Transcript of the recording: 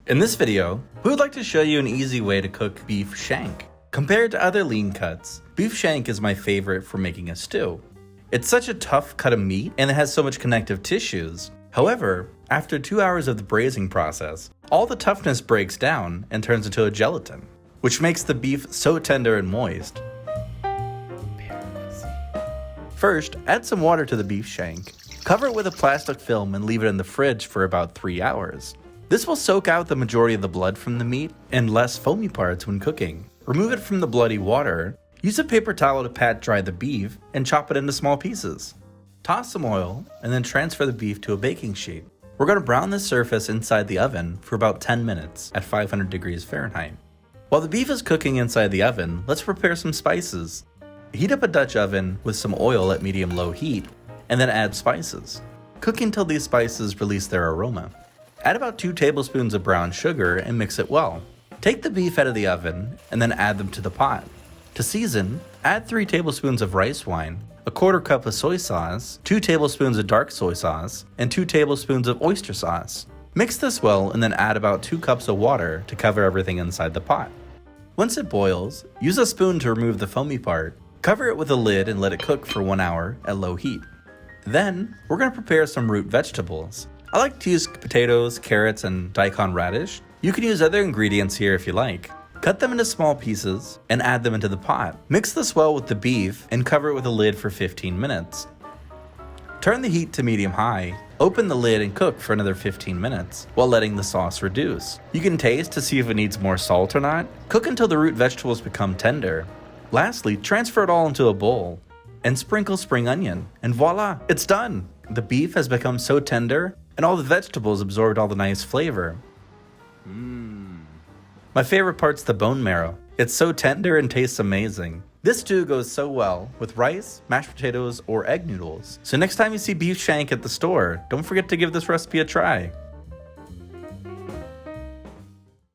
In this video, we would like to show you an easy way to cook beef shank. Compared to other lean cuts, beef shank is my favorite for making a stew. It's such a tough cut of meat and it has so much connective tissues. However, after 2 hours of the braising process, all the toughness breaks down and turns into a gelatin, which makes the beef so tender and moist. First, add some water to the beef shank. Cover it with a plastic film and leave it in the fridge for about 3 hours. This will soak out the majority of the blood from the meat and less foamy parts when cooking. Remove it from the bloody water, use a paper towel to pat dry the beef, and chop it into small pieces. Toss some oil, and then transfer the beef to a baking sheet. We're going to brown the surface inside the oven for about 10 minutes at 500 degrees Fahrenheit. While the beef is cooking inside the oven, let's prepare some spices. Heat up a Dutch oven with some oil at medium-low heat, and then add spices. Cook until these spices release their aroma. Add about 2 tablespoons of brown sugar and mix it well. Take the beef out of the oven and then add them to the pot. To season, add 3 tablespoons of rice wine, a 1/4 cup of soy sauce, 2 tablespoons of dark soy sauce, and 2 tablespoons of oyster sauce. Mix this well and then add about 2 cups of water to cover everything inside the pot. Once it boils, use a spoon to remove the foamy part. Cover it with a lid and let it cook for 1 hour at low heat. Then, we're going to prepare some root vegetables. I like to use potatoes, carrots, and daikon radish. You can use other ingredients here if you like. Cut them into small pieces and add them into the pot. Mix this well with the beef and cover it with a lid for 15 minutes. Turn the heat to medium-high, open the lid and cook for another 15 minutes while letting the sauce reduce. You can taste to see if it needs more salt or not. Cook until the root vegetables become tender. Lastly, transfer it all into a bowl and sprinkle spring onion, and voila, it's done! The beef has become so tender and all the vegetables absorbed all the nice flavor. My favorite part's the bone marrow. It's so tender and tastes amazing. This stew goes so well with rice, mashed potatoes, or egg noodles. So next time you see beef shank at the store, don't forget to give this recipe a try.